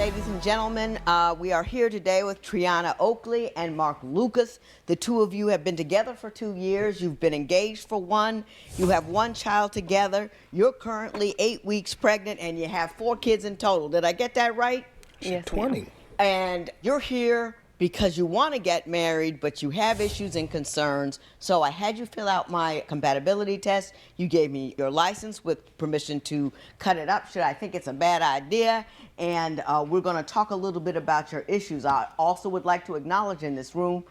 ladies and gentlemen. We are here today with Triana Oakley and Mark Lucas. The two of you have been together for 2 years. You've been engaged for 1. You have 1 child together. You're currently 8 weeks pregnant, and you have 4 kids in total. Did I get that right? Yes, 20. And you're here because you want to get married, but you have issues and concerns. So I had you fill out my compatibility test. You gave me your license with permission to cut it up should I think it's a bad idea. And we're going to talk a little bit about your issues. I also would like to acknowledge in this room,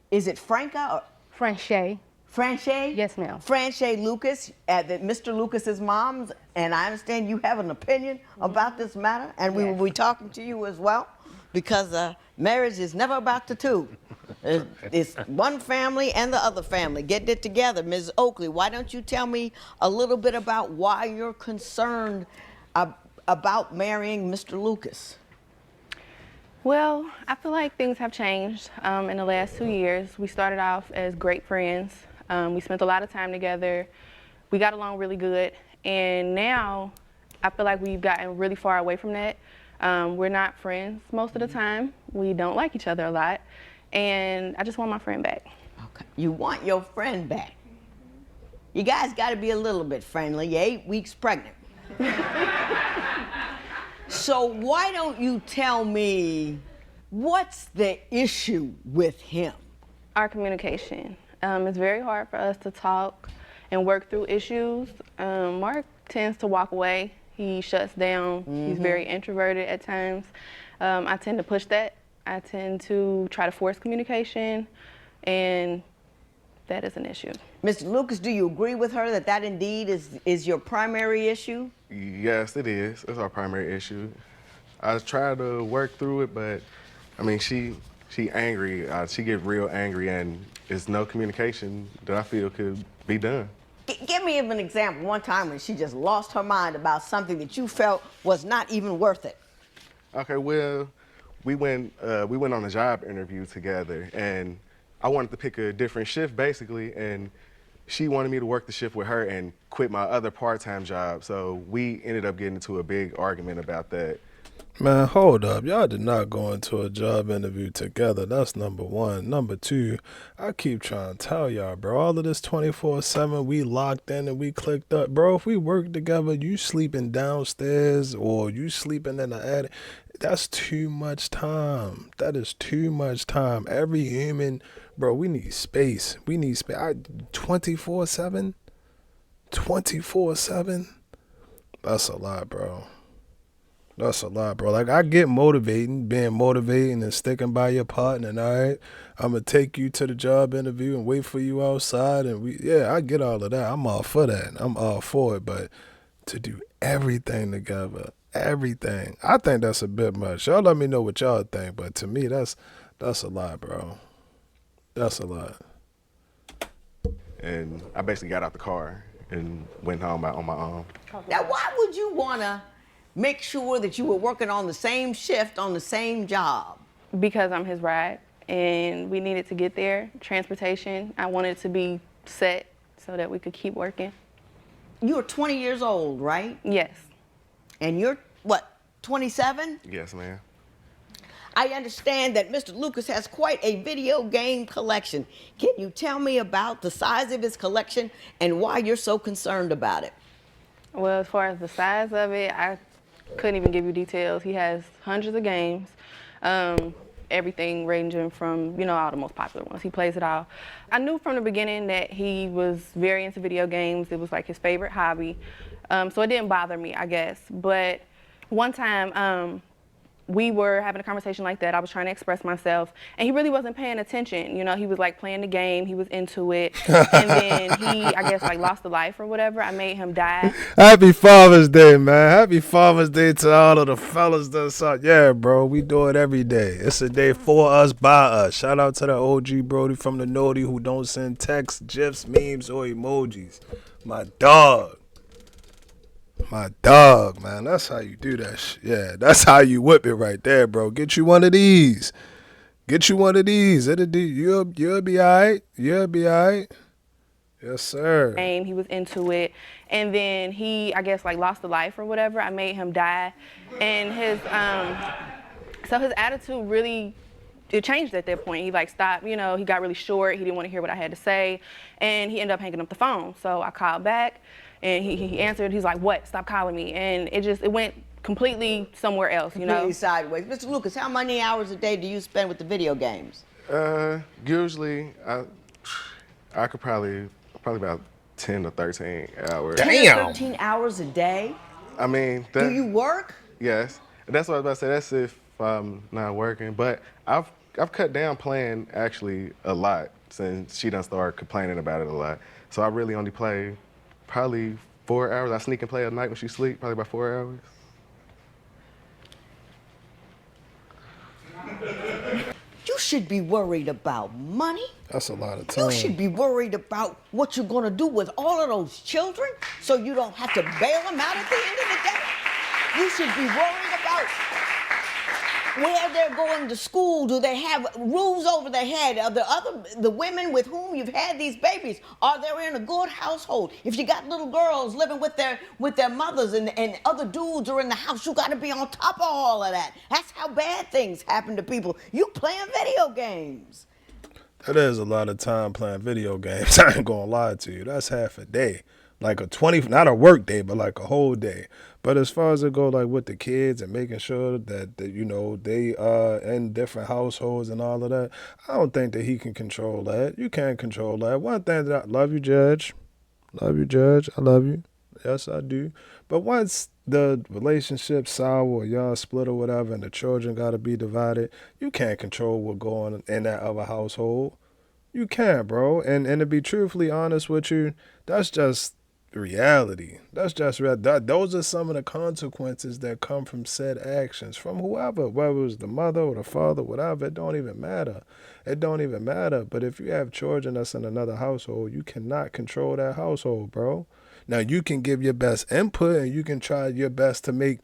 is it Franca or Franche. Franche? Yes, ma'am. Franche Lucas, Mr. Lucas's mom, and I understand you have an opinion about this matter, and we will be talking to you as well, because marriage is never about the two. It's one family and the other family getting it together. Ms. Oakley, why don't you tell me a little bit about why you're concerned about marrying Mr. Lucas? Well, I feel like things have changed in the last 2 years. We started off as great friends. We spent a lot of time together. We got along really good. And now I feel like we've gotten really far away from that. We're not friends most of the time. We don't like each other a lot. And I just want my friend back. Okay. You want your friend back. You guys got to be a little bit friendly. You're 8 weeks pregnant. So why don't you tell me what's the issue with him? Our communication. It's very hard for us to talk and work through issues. Mark tends to walk away. He shuts down. He's very introverted at times. I tend to push that. I tend to try to force communication, and that is an issue. Mr. Lucas, do you agree with her that that indeed is your primary issue? Yes, it is. It's our primary issue. I try to work through it, but I mean, she angry. She gets real angry, and there's no communication that I feel could be done. Give me an example, one time when she just lost her mind about something that you felt was not even worth it. Okay, well, we went on a job interview together, and I wanted to pick a different shift basically, and she wanted me to work the shift with her and quit my other part-time job. So we ended up getting into a big argument about that. Man, hold up. Y'all did not go into a job interview together. That's number one. Number two, I keep trying to tell y'all, bro, all of this 24/7, we locked in and we clicked up. Bro, if we work together, you sleeping downstairs or you sleeping in the attic, that's too much time. That is too much time. Every human, bro, we need space. We need space. 24/7? 24/7? That's a lot, bro. That's a lot, bro. Like, I get being motivating and sticking by your partner, and all right, I'm going to take you to the job interview and wait for you outside, and I get all of that. I'm all for that. I'm all for it, but to do everything together, everything, I think that's a bit much. Y'all let me know what y'all think, but to me, that's a lot, bro. That's a lot. And I basically got out the car and went home on my own. Now, why would you want to make sure that you were working on the same shift on the same job? Because I'm his ride, and we needed to get there. Transportation, I wanted it to be set so that we could keep working. You're 20 years old, right? Yes. And you're, what, 27? Yes, ma'am. I understand that Mr. Lucas has quite a video game collection. Can you tell me about the size of his collection and why you're so concerned about it? Well, as far as the size of it, I couldn't even give you details. He has hundreds of games, everything ranging from, all the most popular ones. He plays it all. I knew from the beginning that he was very into video games. It was like his favorite hobby. So it didn't bother me, I guess. But one time, we were having a conversation like that. I was trying to express myself, and he really wasn't paying attention. He was like playing the game. He was into it. And then he, I guess, like lost a life or whatever. I made him die. Happy Father's Day, man. Happy Father's Day to all of the fellas that saw. Yeah, bro, we do it every day. It's a day for us, by us. Shout out to the OG Brody from the Naughty who don't send texts, GIFs, memes, or emojis. My dog. My dog, man. That's how you do that shit. Yeah, that's how you whip it right there, bro. Get you one of these. Get you one of these. It'll do. You'll be all right. You'll be all right. Yes, sir. He was into it. And then he, I guess, like lost a life or whatever. I made him die. And his so his attitude really, it changed at that point. He like stopped, you know, he got really short. He didn't want to hear what I had to say, and he ended up hanging up the phone. So I called back, and he answered. He's like, "What? Stop calling me." And it went completely somewhere else, you know. Completely sideways. Mr. Lucas, how many hours a day do you spend with the video games? Usually, I could probably about 10 to 13 hours. 10 Damn. to 13 hours a day? I mean, Do you work? Yes, that's what I was about to say. That's if I'm not working. But I've cut down playing actually a lot since she done started complaining about it a lot. So I really only play probably 4 hours. I sneak and play at night when she sleep, probably about 4 hours. You should be worried about money. That's a lot of time. You should be worried about what you're gonna do with all of those children so you don't have to bail them out at the end of the day. You should be worried about where they're going to school. Do they have roofs over their head? Are the women with whom you've had these babies, are they in a good household? If you got little girls living with their mothers and other dudes are in the house, you gotta be on top of all of that. That's how bad things happen to people. You playing video games. That is a lot of time playing video games. I ain't gonna lie to you. That's half a day. Like a 20, not a work day, but like a whole day. But as far as it go, like with the kids and making sure that you know, they are in different households and all of that, I don't think that he can control that. You can't control that. One thing that I love you, Judge. Love you, Judge. I love you. Yes, I do. But once the relationship sour or y'all split or whatever and the children got to be divided, you can't control what's going on in that other household. You can't, bro. And to be truthfully honest with you, that's just reality. That's just those are some of the consequences that come from said actions from whoever, whether it was the mother or the father, whatever. It don't even matter. It don't even matter. But if you have children that's in another household, you cannot control that household, bro. Now you can give your best input and you can try your best to make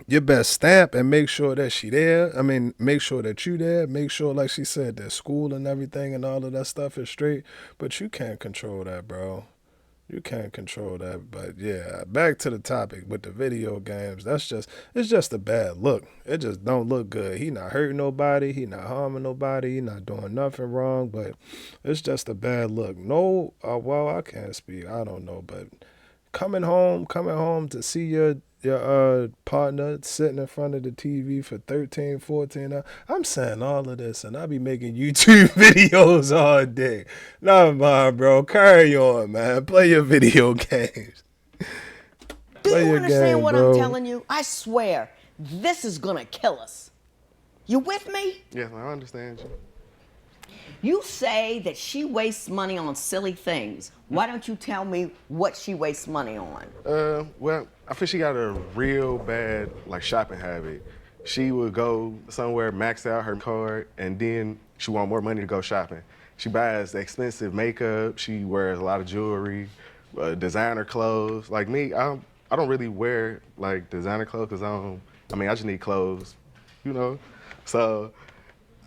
your best stamp and make sure that she there. I mean, make sure that you there. Make sure, like she said, that school and everything and all of that stuff is straight. But you can't control that, bro. You can't control that. But yeah, back to the topic with the video games. It's just a bad look. It just don't look good. He not hurting nobody. He not harming nobody. He not doing nothing wrong. But it's just a bad look. No, well, I can't speak. I don't know. But coming home to see your partner sitting in front of the TV for 13, 14 hours. I'm saying all of this, and I be making YouTube videos all day. Never mind, bro. Carry on, man. Play your video games. Do you understand what bro. I'm telling you? I swear, this is gonna kill us. You with me? Yes, I understand you. You say that she wastes money on silly things. Why don't you tell me what she wastes money on? Well, I think she got a real bad shopping habit. She would go somewhere, max out her card, and then she want more money to go shopping. She buys expensive makeup. She wears a lot of jewelry, designer clothes. Like me, I don't really wear designer clothes because I just need clothes, you know. So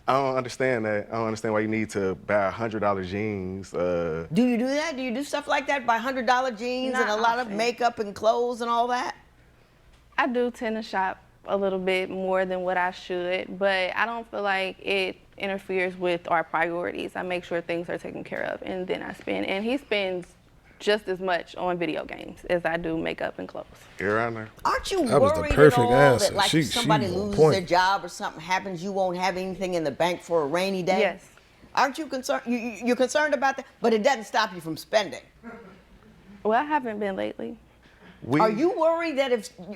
I don't understand that. I don't understand why you need to buy $100 jeans. Do you do that? Do you do stuff like that? Buy $100 jeans Not and a lot of often. makeup and clothes and all that? I do tend to shop a little bit more than what I should, but I don't feel like it interferes with our priorities. I make sure things are taken care of, and then I spend. And he spends just as much on video games as I do makeup and clothes. You're around there. Aren't you That was the worried perfect at all answer. that She if somebody on loses point. their job or something happens, you won't have anything in the bank for a rainy day? Yes. Aren't you concerned? You're concerned about that, but it doesn't stop you from spending. Well, I haven't been lately. Are you worried that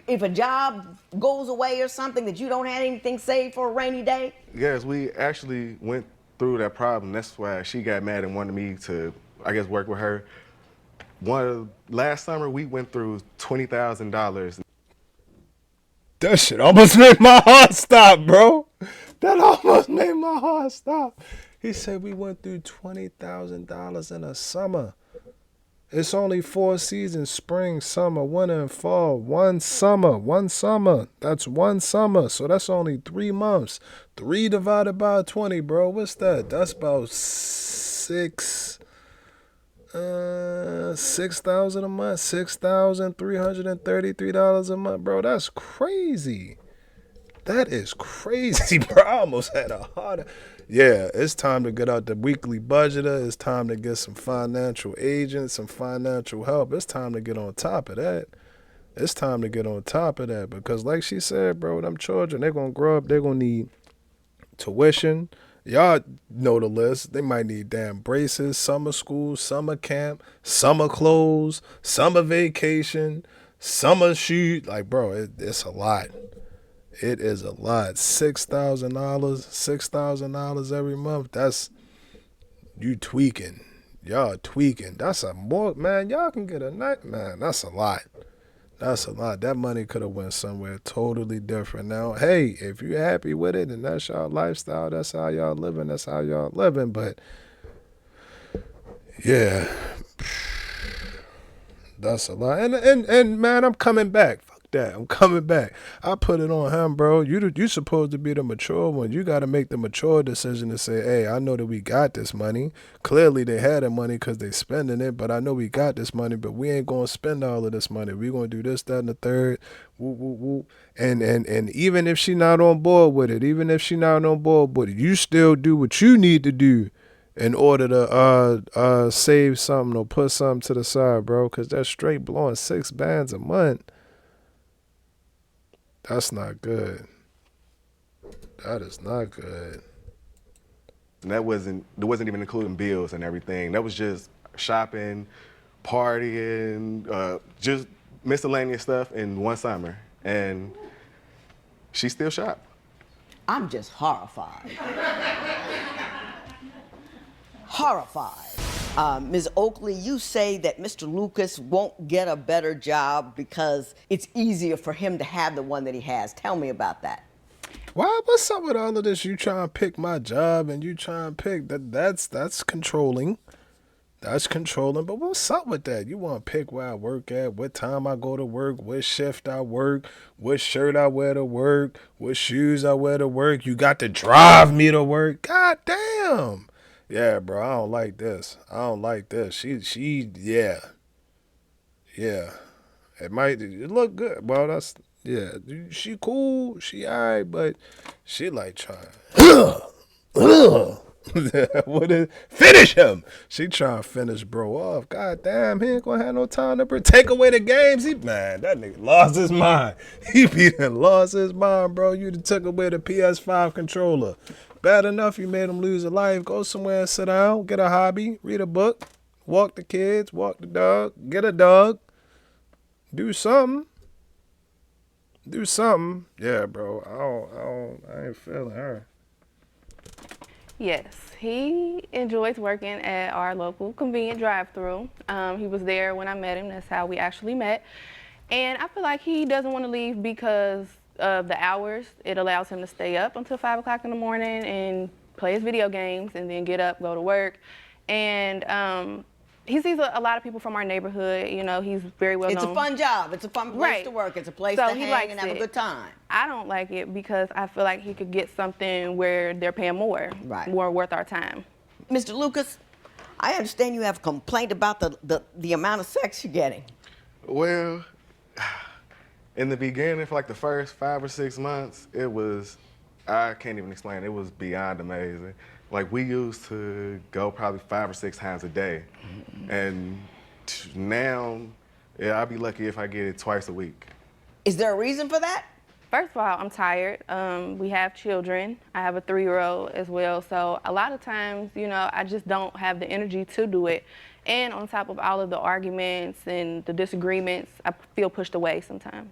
if a job goes away or something that you don't have anything saved for a rainy day? Yes, we actually went through that problem. That's why she got mad and wanted me to, work with her. Last summer, we went through $20,000. That shit almost made my heart stop, bro. That almost made my heart stop. He said we went through $20,000 in a summer. It's only 4 seasons: spring, summer, winter, and fall. One summer. That's one summer. So that's only 3 months. 3 divided by 20, bro. What's that? That's about $6,000 a month. $6,333 a month, bro. That's crazy. That is crazy, bro. I almost had a heart. Yeah, it's time to get out the weekly budgeter. It's time to get some financial agents, some financial help. It's time to get on top of that. It's time to get on top of that because, like she said, bro, them children, they're going to grow up. They're going to need tuition. Y'all know the list. They might need damn braces, summer school, summer camp, summer clothes, summer vacation, summer shoot. Like, bro, it's a lot. It is a lot. $6,000 every month. That's you tweaking. Y'all tweaking. That's a more, man. Y'all can get a night, man. That's a lot. That's a lot. That money could have went somewhere totally different. Now, hey, if you're happy with it and that's y'all lifestyle, that's how y'all living. That's how y'all living. But yeah, that's a lot. And man, I'm coming back. That I'm coming back. I put it on him, bro. You supposed to be the mature one. You got to make the mature decision to say, hey, I know that we got this money. Clearly they had the money because they spending it, but I know we got this money, but we ain't going to spend all of this money. We going to do this, that, and the third. Woo, woo, woo. And even if she not on board with it, you still do what you need to do in order to save something or put something to the side, bro, because that's straight blowing $6 a month. That's not good. That is not good. And that wasn't even including bills and everything. That was just shopping, partying, just miscellaneous stuff in one summer. And she still shopped. I'm just horrified. Horrified. Ms. Oakley, you say that Mr. Lucas won't get a better job because it's easier for him to have the one that he has. Tell me about that. What's up with all of this? You trying to pick my job and you trying to pick that's controlling. That's controlling. But what's up with that? You want to pick where I work at, what time I go to work, what shift I work, what shirt I wear to work, what shoes I wear to work. You got to drive me to work. God damn. Yeah, bro, I don't like this. Yeah. It look good. Well, she cool, she all right, but she like trying. Finish him. She trying to finish bro off. God damn, he ain't gonna have no time to take away the games. Man, that nigga lost his mind. He done lost his mind, bro. You done took away the PS5 controller. Bad enough you made him lose a life. Go somewhere and sit down, get a hobby, read a book, walk the kids, walk the dog, get a dog. Do something. Yeah, bro. I ain't feeling her. Yes, he enjoys working at our local convenient drive-thru. He was there when I met him. That's how we actually met. And I feel like he doesn't want to leave because of the hours. It allows him to stay up until 5 o'clock in the morning and play his video games and then get up, go to work. And he sees a lot of people from our neighborhood. You know, he's very well known. It's a fun job. It's a fun place to work. It's a place to hang and have a good time. I don't like it because I feel like he could get something where they're paying more, more worth our time. Mr. Lucas, I understand you have a complaint about the amount of sex you're getting. Well, in the beginning, for like the first 5 or 6 months, it was, I can't even explain, it was beyond amazing. Like, we used to go probably 5 or 6 times a day. And now, yeah, I'll be lucky if I get it twice a week. Is there a reason for that? First of all, I'm tired. We have children. I have a 3-year-old as well. So a lot of times, you know, I just don't have the energy to do it. And on top of all of the arguments and the disagreements, I feel pushed away sometimes.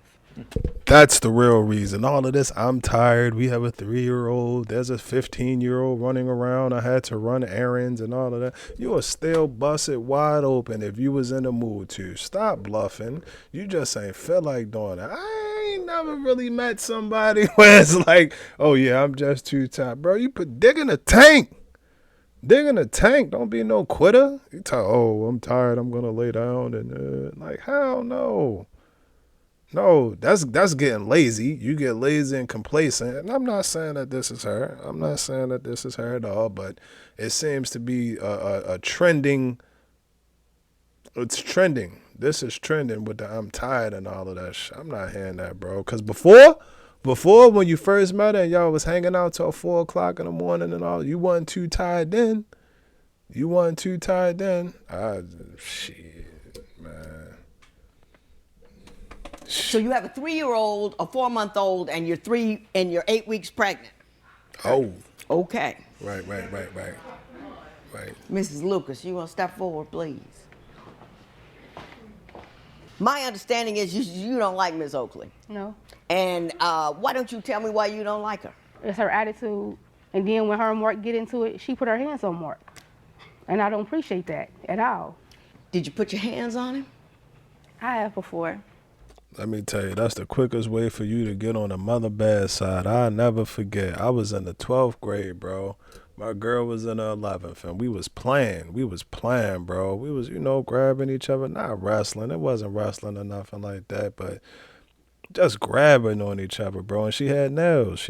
That's the real reason. All of this, I'm tired. We have a 3-year-old. There's a 15-year-old running around. I had to run errands and all of that. You will still bust it wide open if you was in the mood to. Stop bluffing. You just ain't feel like doing it. I ain't never really met somebody where it's like, oh yeah, I'm just too tired. Bro, you put dig in a tank. Dig in a tank. Don't be no quitter. You talk, oh, I'm tired. I'm going to lay down. And like, hell no. No, that's getting lazy. You get lazy and complacent. And I'm not saying that this is her. I'm not saying that this is her at all, but it seems to be a trending. It's trending. This is trending with the I'm tired and all of that shit. I'm not hearing that, bro. Because before Before, when you first met her and y'all was hanging out till 4 o'clock in the morning and all, you wasn't too tired then. You wasn't too tired then. Shit, man. So you have a 3-year-old, a 4-month-old, and you're 8 weeks pregnant. Oh. Okay. Right. Mrs. Lucas, you want to step forward, please? My understanding is you don't like Ms. Oakley. No. And why don't you tell me why you don't like her? It's her attitude. And then when her and Mark get into it, she put her hands on Mark. And I don't appreciate that at all. Did you put your hands on him? I have before. Let me tell you, that's the quickest way for you to get on the mother bad side. I'll never forget. I was in the 12th grade, bro. My girl was in the 11th, and we was playing, bro. We was, grabbing each other, not wrestling. It wasn't wrestling or nothing like that, but just grabbing on each other, bro. And she had nails.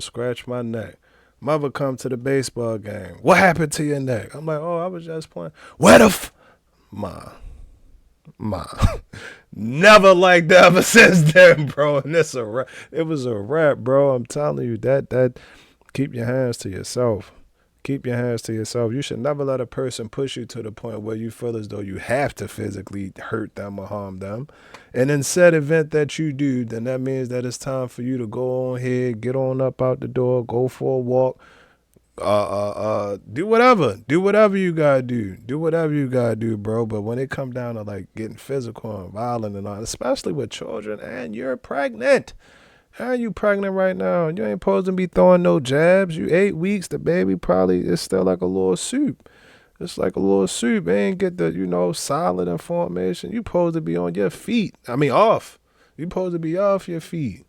Scratched my neck. Mother come to the baseball game. What happened to your neck? I'm like, oh, I was just playing. Where the Ma. Never liked that ever since then, bro. And it's a rap. It was a rap, bro. I'm telling you, that keep your hands to yourself. Keep your hands to yourself. You should never let a person push you to the point where you feel as though you have to physically hurt them or harm them. And in said event that you do, then that means that it's time for you to go on here, get on up out the door, go for a walk, do whatever you gotta do, bro. But when it come down to like getting physical and violent and all, especially with children, and you're pregnant. How are you pregnant right now? You ain't supposed to be throwing no jabs. You 8 weeks, the baby probably is still like a little soup. It's like a little soup. They ain't get the, solid information. You supposed to be on your feet. Off. You supposed to be off your feet.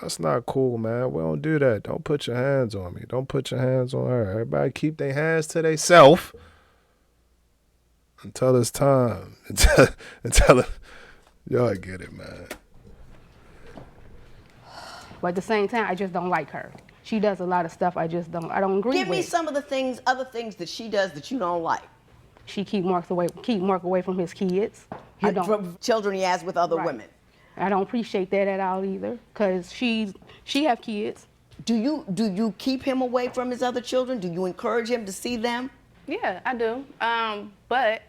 That's not cool, man. We don't do that. Don't put your hands on me. Don't put your hands on her. Everybody keep their hands to themselves until it's time. Until y'all get it, man. But at the same time, I just don't like her. She does a lot of stuff I don't agree with. Give me some of the other things that she does that you don't like. She keep Mark away from his kids. From children he has with other women. I don't appreciate that at all either, because she have kids. Do you keep him away from his other children? Do you encourage him to see them? Yeah, I do. But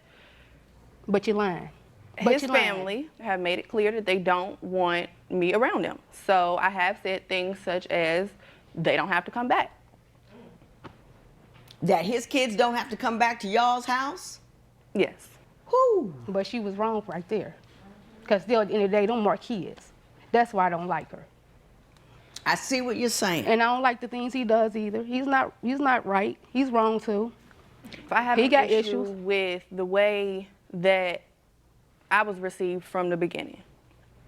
you're lying. His family have made it clear that they don't want me around them. So I have said things such as they don't have to come back. That his kids don't have to come back to y'all's house? Yes. Whew. But she was wrong right there. Because still at the end of the day, don't Mark kids. That's why I don't like her. I see what you're saying. And I don't like the things he does either. He's not right. He's wrong too. I have an issue with the way that I was received from the beginning.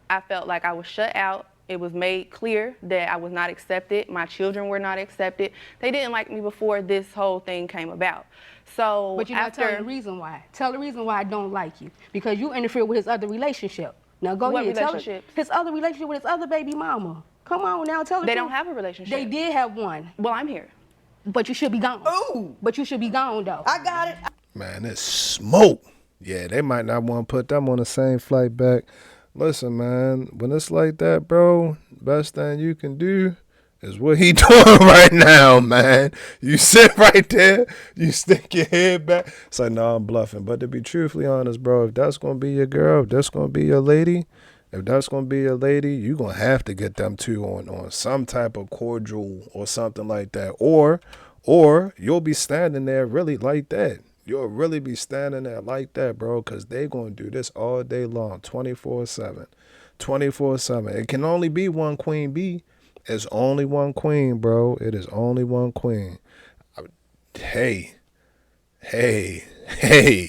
I felt like I was shut out. It was made clear that I was not accepted. My children were not accepted. They didn't like me before this whole thing came about. So but you're not telling the reason why. Tell the reason why I don't like you. Because you interfered with his other relationship. Now go ahead. Tell his other relationship with his other baby mama. Come on now, tell the truth. They don't have a relationship. They did have one. Well, I'm here. But you should be gone. Ooh. But you should be gone though. I got it. Man, it's smoke. Yeah, they might not want to put them on the same flight back. Listen, man, when it's like that, bro, best thing you can do is what he doing right now, man. You sit right there, you stick your head back. It's like, no, I'm bluffing. But to be truthfully honest, bro, if that's going to be your girl, if that's going to be your lady, you're going to have to get them two on some type of cordial or something like that. Or you'll be standing there really like that. You'll really be standing there like that, bro, because they're going to do this all day long, 24/7. 24/7. It can only be one queen bee. It's only one queen, bro. It is only one queen. Hey. I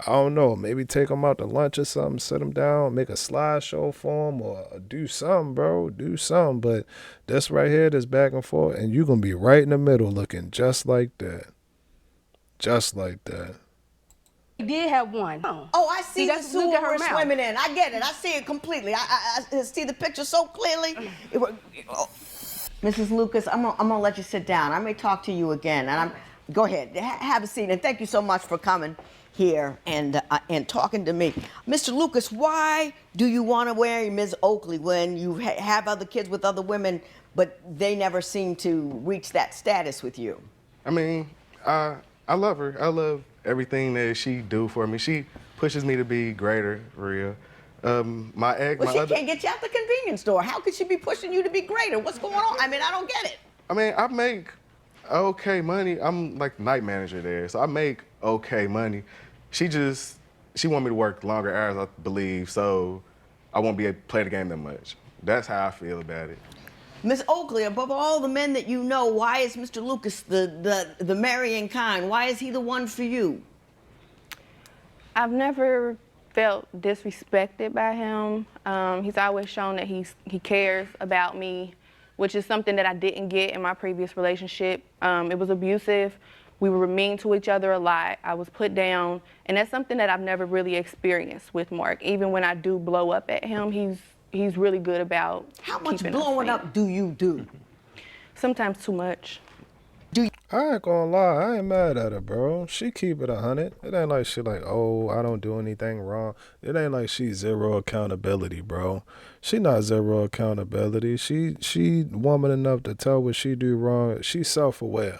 don't know. Maybe take them out to lunch or something, sit them down, make a slideshow for them, or do something, bro. Do something. But this right here, this back and forth, and you're going to be right in the middle looking just like that. Just like that. He did have one. Oh, I see the sewer we're swimming in. I get it. I see it completely. I see the picture so clearly. Mrs. Lucas, I'm gonna let you sit down. I may talk to you again, and Go ahead, have a seat, and thank you so much for coming here and talking to me. Mr. Lucas, why do you want to marry Ms. Oakley when you have other kids with other women, but they never seem to reach that status with you? I mean, I love her. I love everything that she do for me. She pushes me to be greater, for real. My ex, Well, she can't get you out the convenience store. How could she be pushing you to be greater? What's going on? I mean, I don't get it. I mean, I make okay money. I'm like the night manager there, so I make okay money. She want me to work longer hours, I believe, so I won't be able to play the game that much. That's how I feel about it. Miss Oakley, above all the men that you know, why is Mr. Lucas the marrying kind? Why is he the one for you? I've never felt disrespected by him. He's always shown that he cares about me, which is something that I didn't get in my previous relationship. It was abusive. We were mean to each other a lot. I was put down, and that's something that I've never really experienced with Mark. Even when I do blow up at him, he's really good about How much keeping us blowing sane. up do you do? Sometimes too much. I ain't gonna lie, I ain't mad at her, bro. She keep it 100. It ain't like she like, oh, I don't do anything wrong. It ain't like she zero accountability, bro. She not zero accountability. She woman enough to tell what she do wrong. She's self-aware.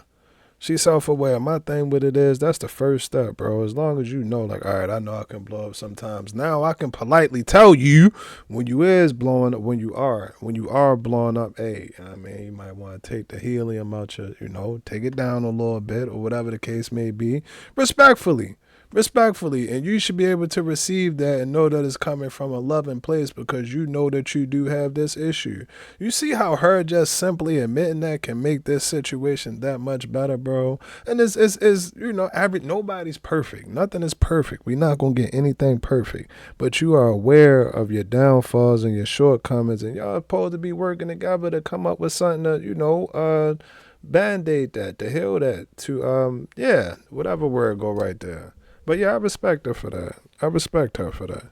She's self-aware. My thing with it is, that's the first step, bro. As long as you know, like, all right, I know I can blow up sometimes. Now I can politely tell you when you is blowing up, when you are blowing up, hey, I mean, you might want to take the helium out your, take it down a little bit or whatever the case may be. Respectfully. And you should be able to receive that and know that it's coming from a loving place because you know that you do have this issue. You see how her just simply admitting that can make this situation that much better, bro? And it's average. Nobody's perfect. Nothing is perfect. We're not going to get anything perfect. But you are aware of your downfalls and your shortcomings, and y'all are supposed to be working together to come up with something that, band-aid that, to heal that, to, whatever word go right there. But yeah, I respect her for that. I respect her for that.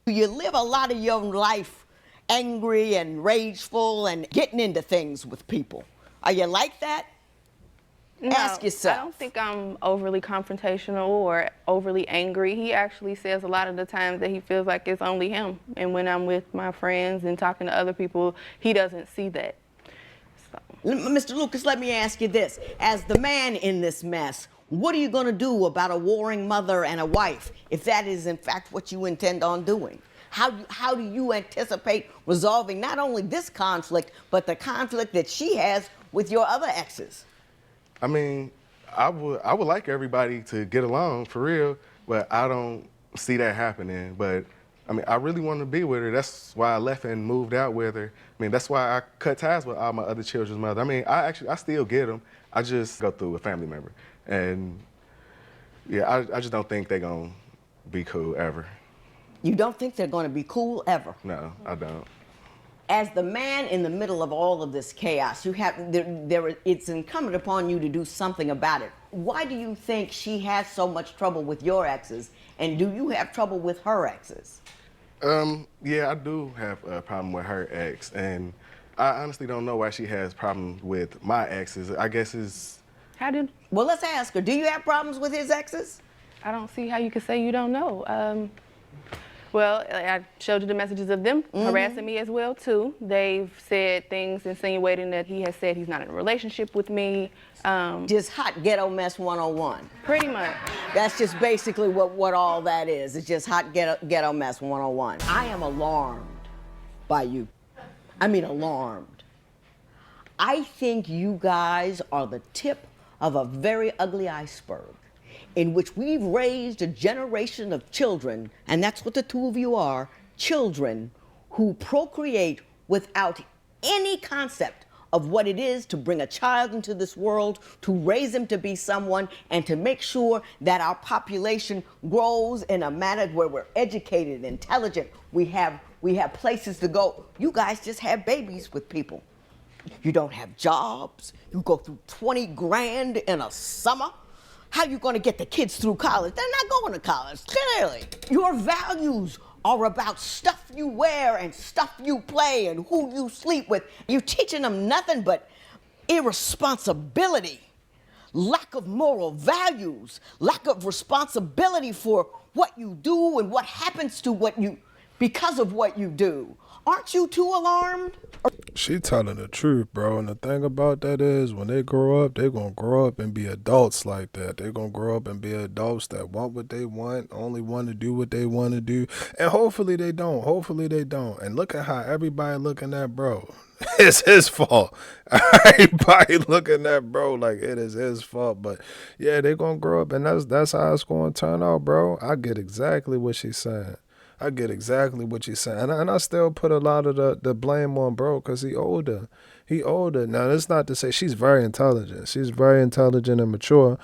You live a lot of your life angry and rageful and getting into things with people. Are you like that? No, Ask yourself. I don't think I'm overly confrontational or overly angry. He actually says a lot of the times that he feels like it's only him. And when I'm with my friends and talking to other people, he doesn't see that. So. Mr. Lucas, let me ask you this. As the man in this mess, what are you going to do about a warring mother and a wife if that is, in fact, what you intend on doing? How do you anticipate resolving not only this conflict, but the conflict that she has with your other exes? I mean, I would like everybody to get along, for real, but I don't see that happening. But, I mean, I really want to be with her. That's why I left and moved out with her. I mean, that's why I cut ties with all my other children's mother. I mean, I still get them. I just go through a family member. And yeah, I just don't think they're going to be cool ever. You don't think they're going to be cool ever? No, I don't. As the man in the middle of all of this chaos, it's incumbent upon you to do something about it. Why do you think she has so much trouble with your exes, and do you have trouble with her exes? Yeah, I do have a problem with her ex, and I honestly don't know why she has problems with my exes. I guess it's... Well, let's ask her. Do you have problems with his exes? I don't see how you could say you don't know. Well, I showed you the messages of them harassing me as well, too. They've said things insinuating that he has said he's not in a relationship with me. Just hot ghetto mess 101. Pretty much. That's just basically what all that is. It's just hot ghetto mess 101. I am alarmed by you. I mean, alarmed. I think you guys are the tip of a very ugly iceberg in which we've raised a generation of children, and that's what the two of you are, children who procreate without any concept of what it is to bring a child into this world, to raise him to be someone, and to make sure that our population grows in a manner where we're educated, intelligent, we have places to go. You guys just have babies with people. You don't have jobs. You go through 20 grand in a summer. How you going to get the kids through college? They're not going to college, clearly. Your values are about stuff you wear and stuff you play and who you sleep with. You're teaching them nothing but irresponsibility. lack of moral values, lack of responsibility for what you do and what happens to what you, because of what you do. Aren't you too alarmed? She telling the truth, bro. And the thing about that is, when they grow up, they're going to grow up and be adults like that. They're going to grow up and be adults that want what they want, only want to do what they want to do. And hopefully they don't. Hopefully they don't. And look at how everybody looking at bro. It's his fault. Everybody looking at bro like it is his fault. But yeah, they're going to grow up, and that's how it's going to turn out, bro. I get exactly what she's saying. I get exactly what you're saying. And I still put a lot of the blame on bro because he older. He older. Now, that's not to say she's very intelligent. She's very intelligent and mature.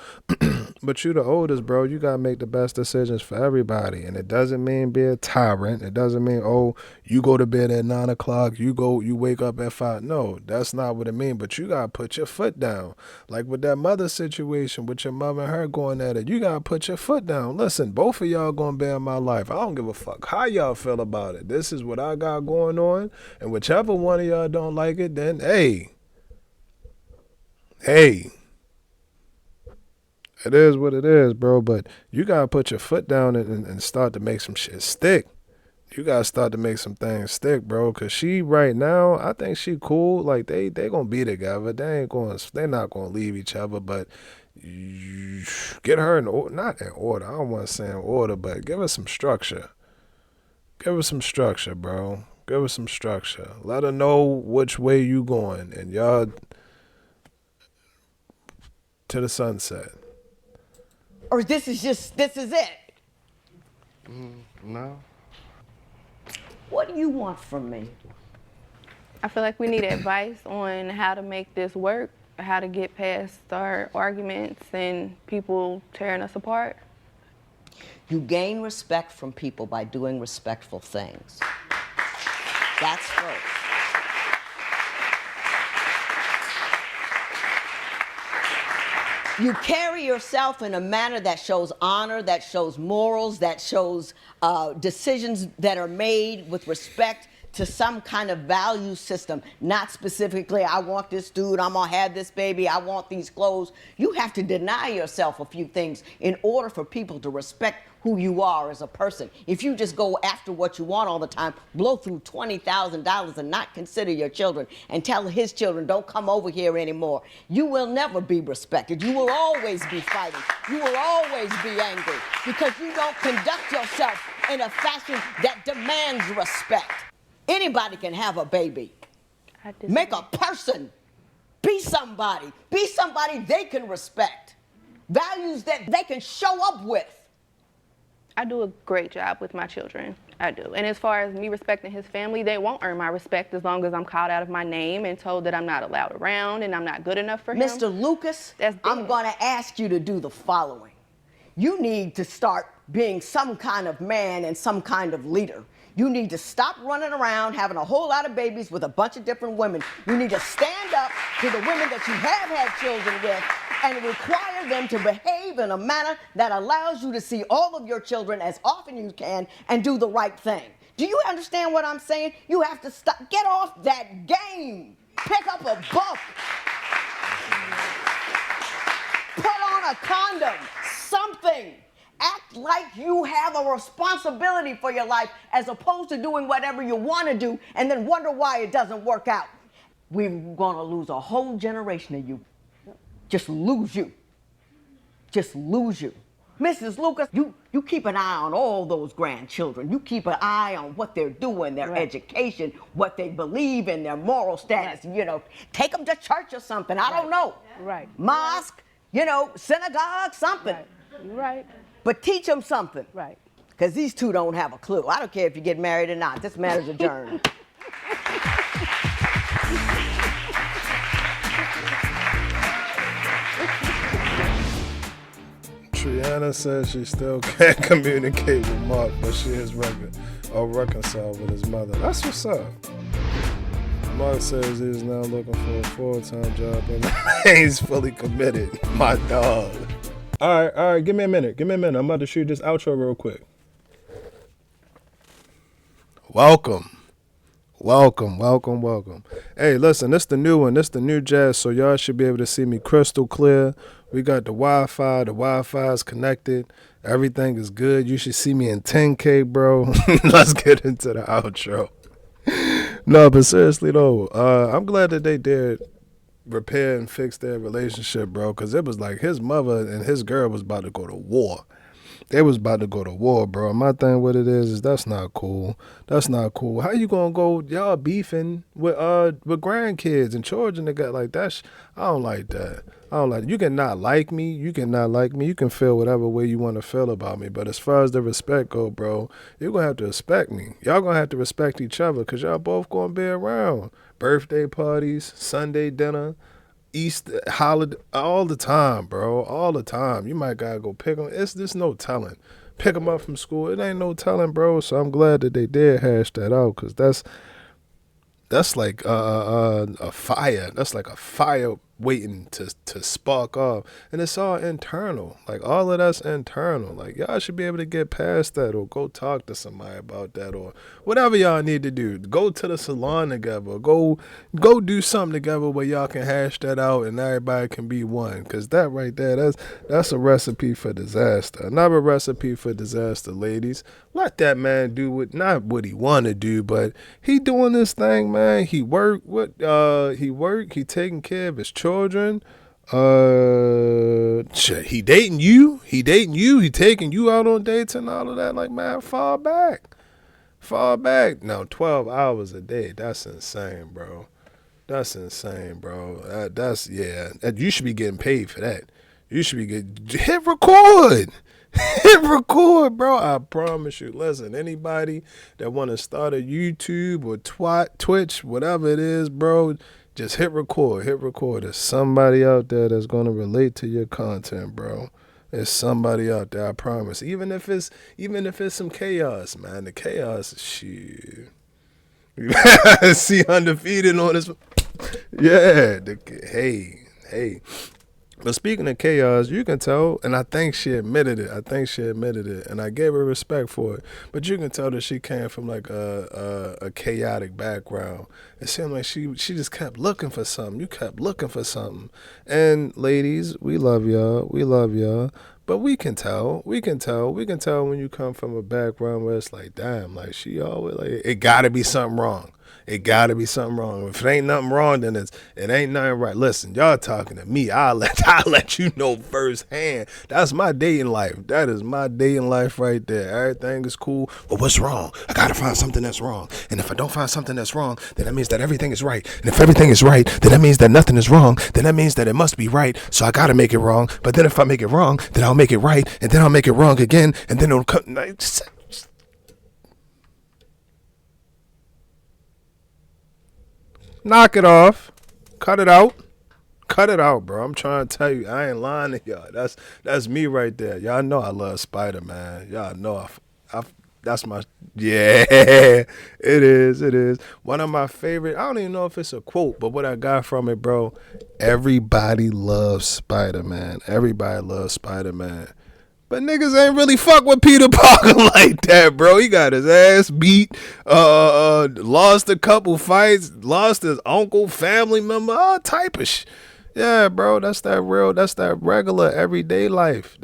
But you the oldest, bro. You got to make the best decisions for everybody. And it doesn't mean be a tyrant. It doesn't mean, oh, you go to bed at 9 o'clock. You wake up at 5. No, that's not what it means. But you got to put your foot down. Like with that mother situation with your mother and her going at it. You got to put your foot down. Listen, both of y'all going to be in my life. I don't give a fuck how y'all feel about it. This is what I got going on. And whichever one of y'all don't like it, then hey, it is what it is, bro. But you got to put your foot down and start to make some shit stick. You got to start to make some things stick, bro. Because she right now, I think she cool. Like, they going to be together. They're not going to leave each other. But you get her in order. Not in order. I don't want to say in order, but give her some structure. Give her some structure, bro. Give her some structure. Let her know which way you going. And y'all to the sunset. Or this is it? No. What do you want from me? I feel like we need advice on how to make this work, how to get past our arguments and people tearing us apart. You gain respect from people by doing respectful things. That's first. You carry yourself in a manner that shows honor, that shows morals, that shows decisions that are made with respect to some kind of value system, not specifically, I want this dude, I'm gonna have this baby, I want these clothes. You have to deny yourself a few things in order for people to respect who you are as a person. If you just go after what you want all the time, blow through $20,000 and not consider your children and tell his children, don't come over here anymore, you will never be respected. You will always be fighting. You will always be angry because you don't conduct yourself in a fashion that demands respect. Anybody can have a baby. Make a person. Be somebody. Be somebody they can respect. Values that they can show up with. I do a great job with my children. I do. And as far as me respecting his family, they won't earn my respect as long as I'm called out of my name and told that I'm not allowed around and I'm not good enough for him. Mr. Lucas, I'm going to ask you to do the following. You need to start being some kind of man and some kind of leader. You need to stop running around having a whole lot of babies with a bunch of different women. You need to stand up to the women that you have had children with and require them to behave in a manner that allows you to see all of your children as often as you can and do the right thing. Do you understand what I'm saying? You have to stop. Get off that game. Pick up a book. Put on a condom. Something. Act like you have a responsibility for your life as opposed to doing whatever you want to do and then wonder why it doesn't work out. We're going to lose a whole generation of you. Just lose you. Just lose you. Mrs. Lucas, you keep an eye on all those grandchildren. You keep an eye on what they're doing, their education, what they believe in, their moral status. You know, take them to church or something. I don't know. Mosque, you know, synagogue, something. Right. But teach them something. Right. Because these two don't have a clue. I don't care if you get married or not. This matter's adjourned. Triana says she still can't communicate with Mark, but she is reconciled with his mother. That's what's up. Mark says he's now looking for a full-time job and he's fully committed. My dog. All right, give me a minute. I'm about to shoot this outro real quick. Welcome Welcome. Hey, listen, this the new one. This the new jazz, so y'all should be able to see me crystal clear. We got the Wi-Fi. The Wi-Fi is connected. Everything is good. You should see me in 10K, bro. Let's get into the outro. No, but seriously, though, I'm glad that they did repair and fix their relationship, bro, because it was like his mother and his girl was about to go to war. They was about to go to war, bro. My thing with it is that's not cool. That's not cool. How you gonna go, y'all beefing with grandkids and children that got like that? I don't like that. I don't like it. You can not like me. You can not like me. You can feel whatever way you want to feel about me. But as far as the respect go, bro, you're going to have to respect me. Y'all going to have to respect each other because y'all both going to be around. Birthday parties, Sunday dinner, Easter, holiday, all the time, bro. All the time. You might got to go pick them. There's no telling. Pick them up from school. It ain't no telling, bro. So I'm glad that they did hash that out because that's like a fire. That's like a fire waiting to spark off. And it's all internal. Like, all of that's internal. Like, y'all should be able to get past that or go talk to somebody about that or whatever y'all need to do. Go to the salon together. Go do something together where y'all can hash that out and everybody can be one. Because that right there, that's a recipe for disaster. Another recipe for disaster, ladies. Let that man do not what he want to do, but he doing this thing, man. He work. He taking care of his children. Shit, he dating you. He taking you out on dates and all of that. Like, man, fall back. Now, 12 hours a day. That's insane, bro. Yeah. You should be getting paid for that. You should be hit record. Hit record, bro. I promise you. Listen, anybody that want to start a YouTube or Twitch, whatever it is, bro, just hit record. There's somebody out there that's going to relate to your content, bro. There's somebody out there, I promise. Even if it's some chaos, man. The chaos is shit. See Undefeated on this. Yeah. Hey. But speaking of chaos, you can tell, and I think she admitted it, and I gave her respect for it. But you can tell that she came from like a chaotic background. It seemed like she just kept looking for something. You kept looking for something. And ladies, we love y'all. But we can tell when you come from a background where it's like, damn, like she always like, it gotta be something wrong. If it ain't nothing wrong, then it ain't nothing right. Listen, y'all talking to me. I'll let you know firsthand. That's my dating life. That is my dating life right there. Everything is cool. But what's wrong? I gotta find something that's wrong. And if I don't find something that's wrong, then that means that everything is right. And if everything is right, then that means that nothing is wrong. Then that means that it must be right. So I gotta make it wrong. But then if I make it wrong, then I'll make it right. And then I'll make it wrong again. And then it'll come. Knock it off. Cut it out, bro. I'm trying to tell you, I ain't lying to y'all. That's me right there. Y'all know I love Spider-Man. Y'all know that's my, yeah, it is. One of my favorite, I don't even know if it's a quote, but what I got from it, bro, everybody loves Spider-Man. But niggas ain't really fuck with Peter Parker like that, bro. He got his ass beat, lost a couple fights, lost his uncle, family member, all type of shit. Yeah, bro, that's that regular everyday life.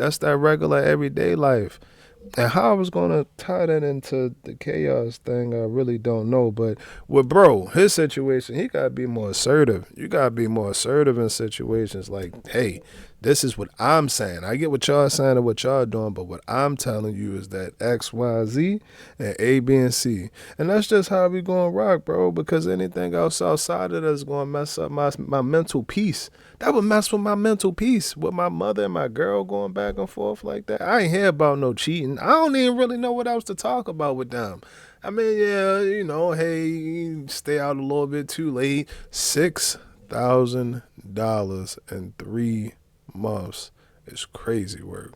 And how I was going to tie that into the chaos thing, I really don't know. But with bro, his situation, he got to be more assertive. You got to be more assertive in situations like, hey, this is what I'm saying. I get what y'all saying and what y'all doing, but what I'm telling you is that X, Y, Z, and A, B, and C. And that's just how we going to rock, bro, because anything else outside of that is going to mess up my mental peace. That would mess with my mental peace with my mother and my girl going back and forth like that. I ain't hear about no cheating. I don't even really know what else to talk about with them. I mean, yeah, you know, hey, stay out a little bit too late. $6,000 in 3 months is crazy work.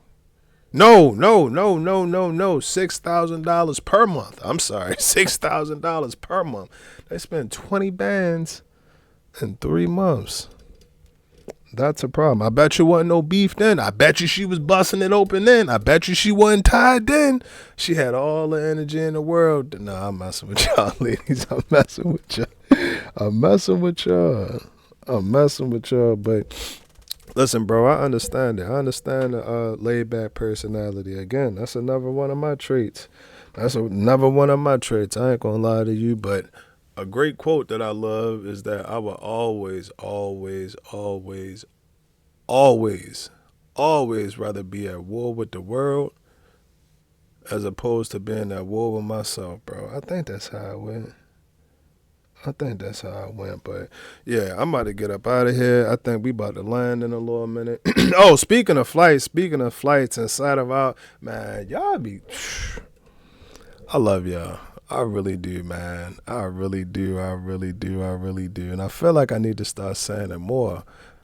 No. $6,000 per month. I'm sorry, $6,000 per month. They spent 20 bands in 3 months. That's a problem. I bet you wasn't no beef then. I bet you she was busting it open then. I bet you she wasn't tied then. She had all the energy in the world. Nah, I'm messing with y'all, ladies. I'm messing with y'all. I'm messing with y'all. I'm messing with y'all. But listen, bro, I understand it. I understand the laid-back personality. Again, that's another one of my traits. Another one of my traits. I ain't gonna lie to you, but a great quote that I love is that I will always, always, always, always, always rather be at war with the world as opposed to being at war with myself, bro. I think that's how it went. But yeah, I'm about to get up out of here. I think we about to land in a little minute. Oh, speaking of flights inside of out, man, y'all be, I love y'all. I really do, man. I really do. And I feel like I need to start saying it more.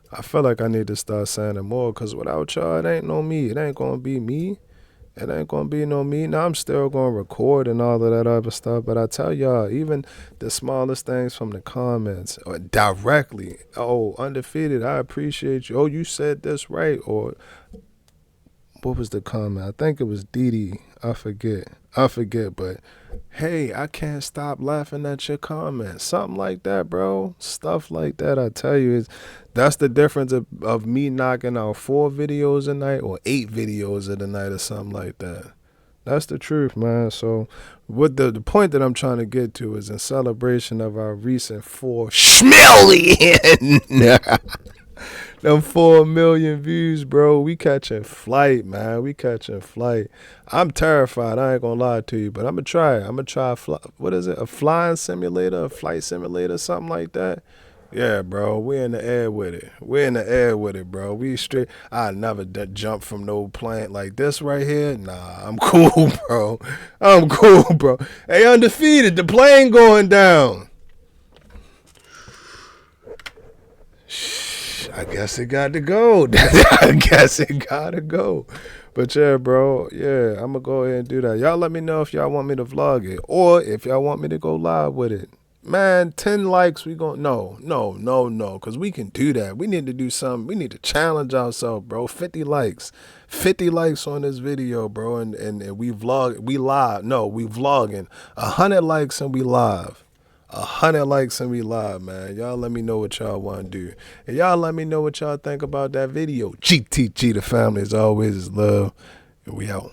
Because without y'all, it ain't no me. It ain't going to be me. It ain't going to be no me. Now, I'm still going to record and all of that other stuff. But I tell y'all, even the smallest things from the comments or directly, oh, Undefeated, I appreciate you. Oh, you said this right. Or what was the comment? I think it was Dee. I forget, but hey, I can't stop laughing at your comments. Something like that, bro. Stuff like that, I tell you, that's the difference of me knocking out 4 videos a night or 8 videos a night or something like that. That's the truth, man. So what the point that I'm trying to get to is in celebration of our recent 4 million. Them 4 million views, bro. We catching flight, man. I'm terrified. I ain't gonna lie to you, but I'm gonna try it. What is it? A flying simulator, a flight simulator, something like that. Yeah, bro. We in the air with it. Bro. We straight. I never jump from no plane like this right here. Nah, I'm cool, bro. Hey, Undefeated, the plane going down. I guess it got to go. But yeah, bro. Yeah, I'm going to go ahead and do that. Y'all let me know if y'all want me to vlog it or if y'all want me to go live with it. Man, 10 likes, we going no, because we can do that. We need to do something. We need to challenge ourselves, bro. 50 likes. 50 likes on this video, bro. And we live. No, we vlogging. 100 likes and we live. 100 likes and we live, man. Y'all let me know what y'all want to do. And y'all let me know what y'all think about that video. GTG, the family, as always, is love. And we out.